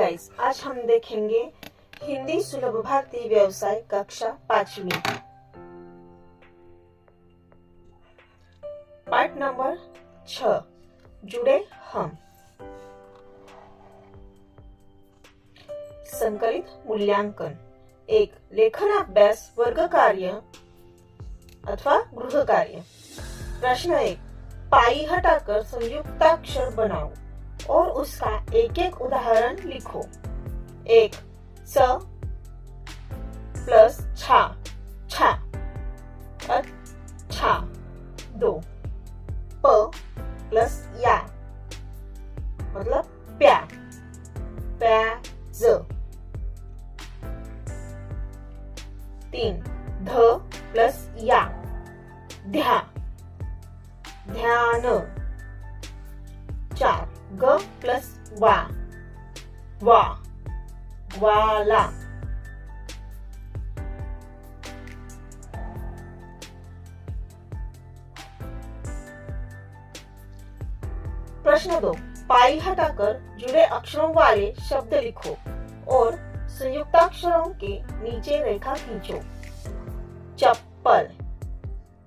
Guys, आज हम देखेंगे हिंदी सुलभ भारतीय व्यवसाय कक्षा 5वीं पाठ नंबर 6 जुड़े हम। संकलित मूल्यांकन एक लेखन अभ्यास वर्ग कार्य अथवा गृह कार्य। प्रश्न 1, पाई हटाकर संयुक्ताक्षर बनाओ और उसका एक एक उदाहरण लिखो। 1 स प्लस छा छा अच्छा। 2 प प्लस या मतलब प्या प्याज। 3 ध प्लस या ध्या ध्यान। 4 ग प्लस वा वा ग्वाला। प्रश्न 2, पाई हटाकर जुड़े अक्षरों वाले शब्द लिखो और संयुक्ताक्षरों के नीचे रेखा खींचो। चप्पल,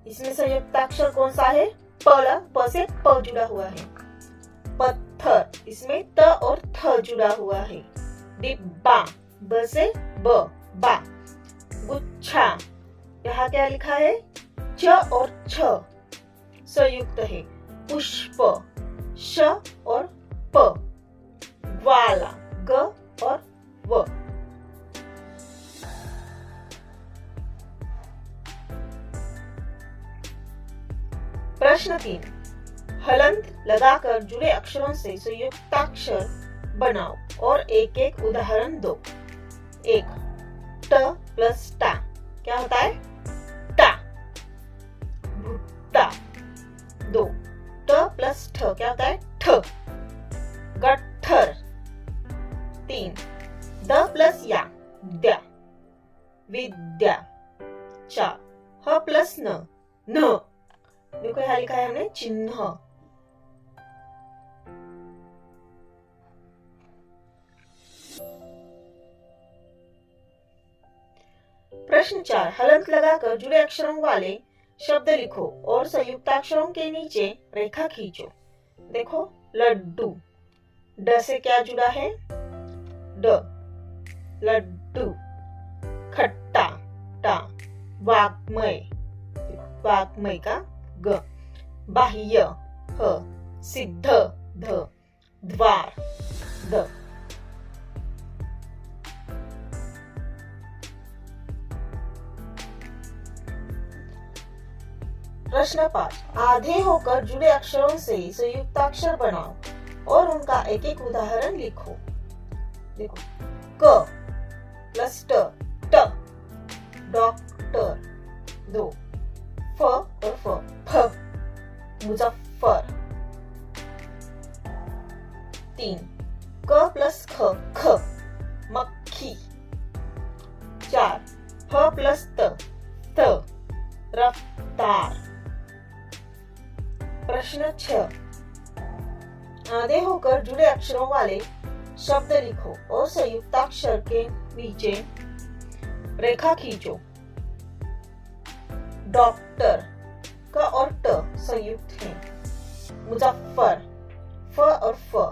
इसमें संयुक्ताक्षर कौन सा है? प से प जुड़ा हुआ है। पत्थर, इसमें त और थ जुड़ा हुआ है। डिब्बा, ब से ब बा। गुच्छा, यहाँ क्या लिखा है? च और छ संयुक्त है। पुष्प, श और प। ग्वाला, ग और व। प्रश्न 3, हलंत लगाकर जुड़े अक्षरों से संयुक्ताक्षर बनाओ और एक एक उदाहरण दो। 1 ट प्लस टा क्या होता है? टा। भुट्टा। 2 ट प्लस ठ क्या होता है? ठ। गट्ठर। 3 द प्लस या द्या विद्या। 4 ह प्लस न न। देखो यहाँ लिखा है हमने चिन्ह। प्रश्न 4, हलंत लगाकर जुड़े अक्षरों वाले शब्द लिखो और संयुक्ताक्षरों के नीचे रेखा खींचो। देखो, लड्डू, ड से क्या जुड़ा है? ड। लड्डू। खट्टा, टा। वाग्मय, वाग्मय का ग। बाह्य, ह। सिद्ध, ध। द्वार, द। प्रश्न 5, आधे होकर जुड़े अक्षरों से संयुक्ताक्षर बनाओ और उनका एक एक उदाहरण लिखो। देखो, क प्लस ट ट। डॉक्टर। 2 फ और फ फ। मुजफ्फर। 3 क प्लस ख ख। मक्खी। 4 ह प्लस त त। रफ्तार। प्रश्न 6, आधे होकर जुड़े अक्षरों वाले शब्द लिखो और संयुक्ताक्षर के नीचे रेखा खींचो। डॉक्टर, क और ट संयुक्त हैं। मुजफ्फर, फ और फ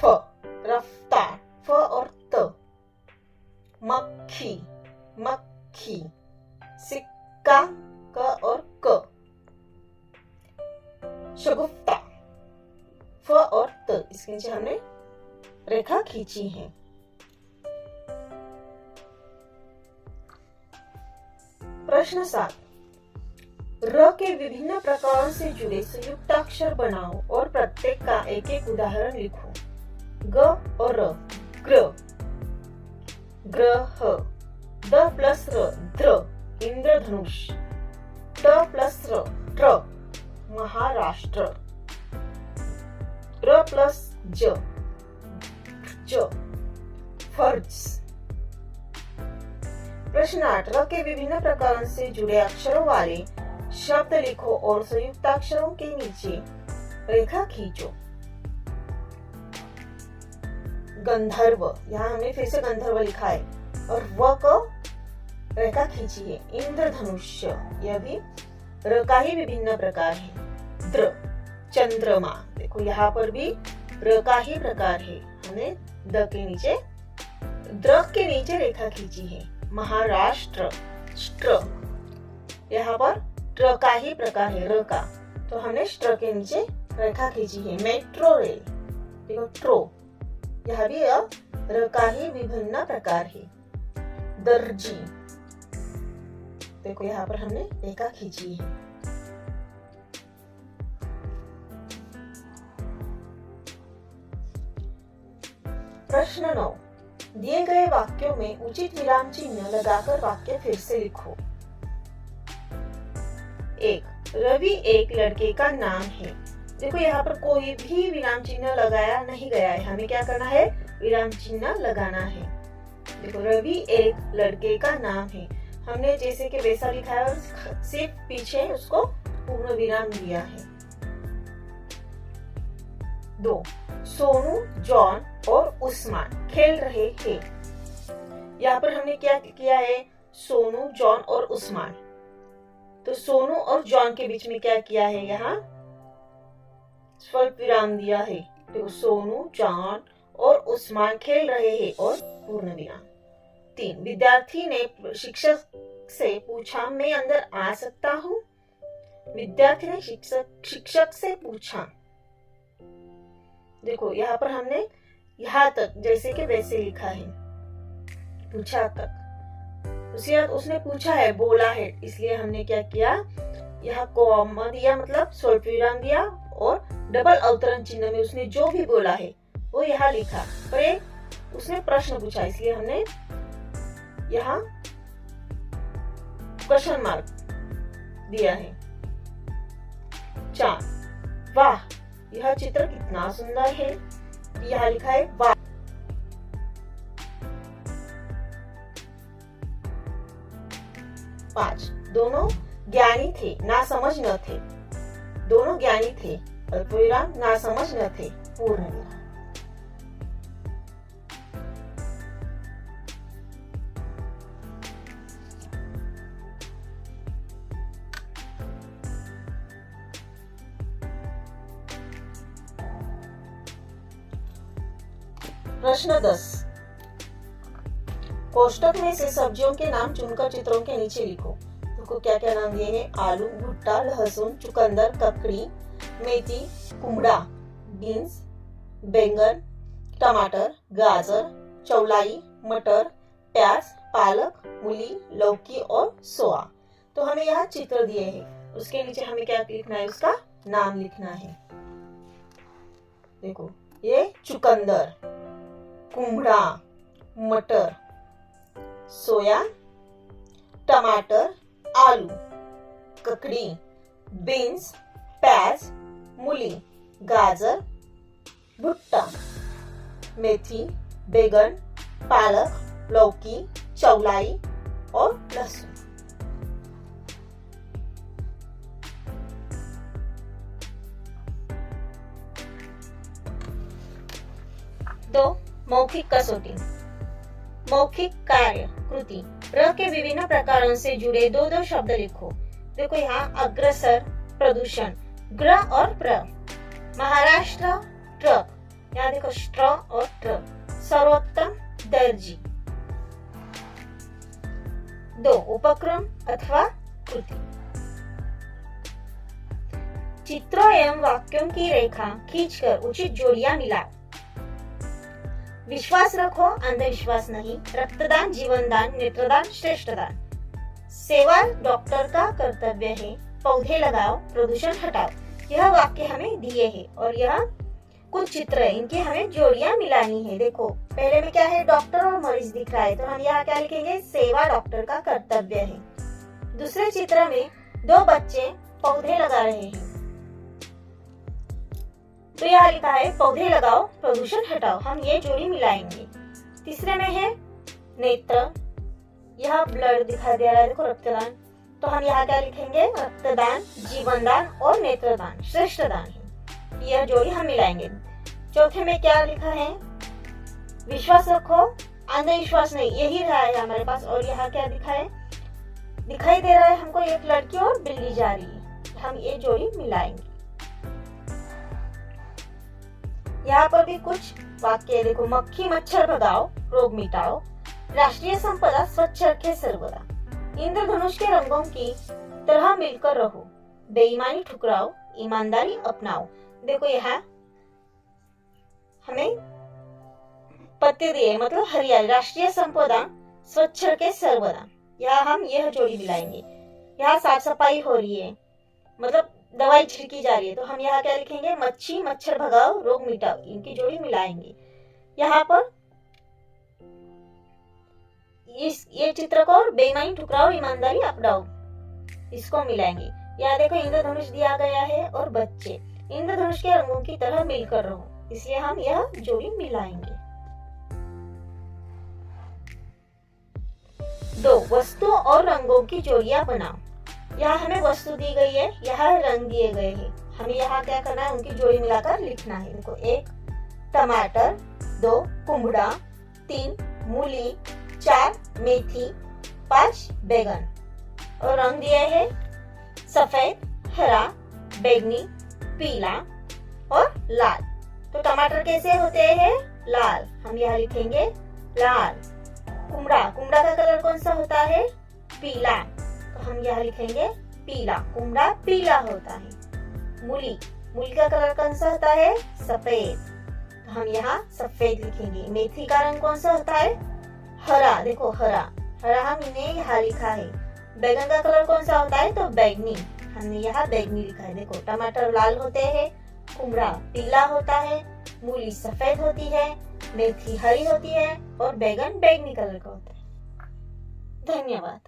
फ। रफ्तार, फ और त। मक्खी, मक्खी। सिक्का, क और क। शगुफ्ता, फ और त, इसके नीचे हमने रेखा खींची है। प्रश्न 7, र के विभिन्न प्रकारों से जुड़े संयुक्ताक्षर बनाओ और प्रत्येक का एक एक उदाहरण लिखो। ग और र, ग्र। ग्रह। द प्लस र, द्र। इंद्रधनुष। ट प्लस र, ट्र। महाराष्ट्र। र प्लस ज, ज। फर्ज। प्रश्न 8, र के विभिन्न प्रकारों से जुड़े अक्षरों वाले शब्द लिखो और संयुक्ताक्षरों के नीचे रेखा खींचो। गंधर्व, यहाँ हमने फिर से गंधर्व लिखा है, और व को रेखा खींची है। इंद्रधनुष्य, यह भी र का ही विभिन्न प्रकार है। द्र, चंद्रमा, देखो यहाँ पर भी र का ही प्रकार है, हमने द के नीचे, द्र के नीचे रेखा खींची है। महाराष्ट्र, स्ट्र, यहाँ पर ट्र का ही प्रकार है, र का, तो हमने स्ट्र के नीचे रेखा खींची है। मेट्रो रेल, देखो ट्रो, यह भी र का ही विभिन्न प्रकार है। दर्जी, देखो यहाँ पर हमने रेखा खींची है। प्रश्न 9, दिए गए वाक्यों में उचित विराम चिन्ह लगाकर वाक्य फिर से लिखो। 1, रवि एक लड़के का नाम है। देखो यहाँ पर कोई भी विराम चिन्ह लगाया नहीं गया है, हमें क्या करना है, विराम चिन्ह लगाना है। देखो रवि एक लड़के का नाम है, हमने जैसे कि वैसा लिखा है और सिर्फ पीछे उसको पूर्ण विराम दिया है। 2, सोनू, जॉन और उस्मान खेल रहे हैं। यहाँ पर हमने क्या किया है, सोनू, जॉन और उस्मान, तो सोनू और जॉन के बीच में क्या किया है, यहाँ स्वल्प विराम दिया है। तो सोनू, जॉन और उस्मान खेल रहे हैं और पूर्ण विराम। 3, विद्यार्थी ने शिक्षक से पूछा, मैं अंदर आ सकता हूँ। विद्यार्थी ने शिक्षक से पूछा, देखो यहाँ पर हमने यहाँ तक जैसे कि वैसे लिखा है, पूछा तक, उसने पूछा है, बोला है, इसलिए हमने क्या किया, यहाँ कॉमा दिया, मतलब स्वल्प विराम दिया, और डबल अवतरण चिन्ह में उसने जो भी बोला है वो यहाँ लिखा। पर एक उसने प्रश्न पूछा, इसलिए हमने यहाँ क्वेश्चन मार्क दिया है। 4, वाह, यह चित्र कितना सुंदर है, यहाँ लिखा है वाह। 5, दोनों ज्ञानी थे, ना समझ न थे। दोनों ज्ञानी थे, अल्पविराम, ना समझ न थे, पूर्ण विराम। प्रश्न 10, कोष्टक में से सब्जियों के नाम चुनकर चित्रों के नीचे लिखो। देखो क्या क्या नाम दिए हैं, आलू, भुट्टा, लहसुन, चुकंदर, ककड़ी, मेथी, कुमड़ा, बीन्स, बैंगन, टमाटर, गाजर, चौलाई, मटर, प्याज, पालक, मूली, लौकी और सोया। तो हमें यहाँ चित्र दिए हैं, उसके नीचे हमें क्या लिखना है, उसका नाम लिखना है। देखो ये चुकंदर, कुमड़ा, मटर, सोया, टमाटर, आलू, ककड़ी, बीन्स, प्याज, मूली, गाजर, भुट्टा, मेथी, बैंगन, पालक, लौकी, चौलाई और लहसुन। दो, मौखिक कसौटी। मौखिक कार्य कृति, प्र के विभिन्न प्रकारों से जुड़े दो दो शब्द लिखो। देखो यहाँ अग्रसर, प्रदूषण, ग्रह और प्र। महाराष्ट्र, ट्रक, यहाँ देखो स्ट्र और ट्रक। सर्वोत्तम, दर्जी। 2, उपक्रम अथवा कृति। चित्रों एवं वाक्यों की रेखा खींचकर उचित जोड़ियां मिलाओ। विश्वास रखो, अंधविश्वास नहीं। रक्तदान जीवनदान, नेत्रदान श्रेष्ठदान। सेवा डॉक्टर का कर्तव्य है। पौधे लगाओ, प्रदूषण हटाओ। यह वाक्य हमें दिए हैं और यह कुछ चित्र है, इनकी हमें जोड़ियां मिलानी है। देखो पहले में क्या है, डॉक्टर और मरीज दिख रहा है, तो हम यहाँ क्या लिखेंगे, सेवा डॉक्टर का कर्तव्य है। दूसरे चित्र में दो बच्चे पौधे लगा रहे हैं, तो यहाँ लिखा है पौधे लगाओ, प्रदूषण हटाओ। हम ये जोड़ी मिलाएंगे। तीसरे में है नेत्र, यह ब्लड दिखाई दे रहा है, देखो रक्तदान, तो हम यहाँ क्या लिखेंगे, रक्तदान जीवनदान और नेत्रदान श्रेष्ठदान है। यह जोड़ी हम मिलाएंगे। चौथे में क्या लिखा है, विश्वास रखो, अंधविश्वास नहीं। यही रहा है हमारे पास। और यहाँ क्या दिखाई दे रहा है हमको, एक लड़की और बिल्ली जा रही है। हम ये जोड़ी मिलाएंगे। यहाँ पर भी कुछ वाक्य देखो। मक्खी मच्छर भगाओ, रोग मिटाओ, राष्ट्रीय संपदा स्वच्छ रखे सर्वदा, इंद्रधनुष के रंगों की तरह मिलकर रहो, बेईमानी ठुकराओ, ईमानदारी अपनाओ। देखो यहाँ हमें पत्ते दिए, मतलब हरियाली, राष्ट्रीय संपदा स्वच्छ रखे सर्वदा। यहाँ हम यह जोड़ी मिलाएंगे। यहाँ साफ सफाई हो रही है, मतलब दवाई छिड़की जा रही है, तो हम यहाँ क्या लिखेंगे? मच्छी मच्छर भगाओ, रोग मिटाओ। इनकी जोड़ी मिलाएंगे। यहाँ पर ये चित्र को बेईमानी ठुकराओ, ईमानदारी अपनाओ, इसको मिलाएंगे। यहाँ देखो इंद्रधनुष दिया गया है और बच्चे, इंद्रधनुष के रंगों की तरह मिलकर रहो, इसलिए हम यह जोड़ी मिलाएंगे। 2. वस्तु और रंगों की जोड़ियां बनाओ। यहाँ हमें वस्तु दी गई है, यहाँ रंग दिए गए हैं। हमें यहाँ क्या करना है? उनकी जोड़ी मिलाकर लिखना है। देखो 1 टमाटर, 2 कुमड़ा, 3 मूली, 4 मेथी, 5 बैगन। और रंग दिए हैं सफेद, हरा, बैंगनी, पीला और लाल। तो टमाटर कैसे होते हैं? लाल। हम यहाँ लिखेंगे लाल। कुमड़ा का कलर कौन सा होता है? पीला। तो हम यहाँ लिखेंगे पीला। कुमड़ा पीला होता है। मूली का कलर कौन सा होता है? सफेद। तो हम यहाँ सफेद लिखेंगे। मेथी का रंग कौन सा होता है? हरा। देखो हरा हमने यहाँ लिखा है। बैगन का कलर कौन सा होता है? तो बैंगनी। हमने यहाँ बैंगनी लिखा है। देखो टमाटर लाल होते हैं, कुमड़ा पीला होता है, मूली सफेद होती है, मेथी हरी होती है और बैगन बैंगनी कलर का होता है। धन्यवाद।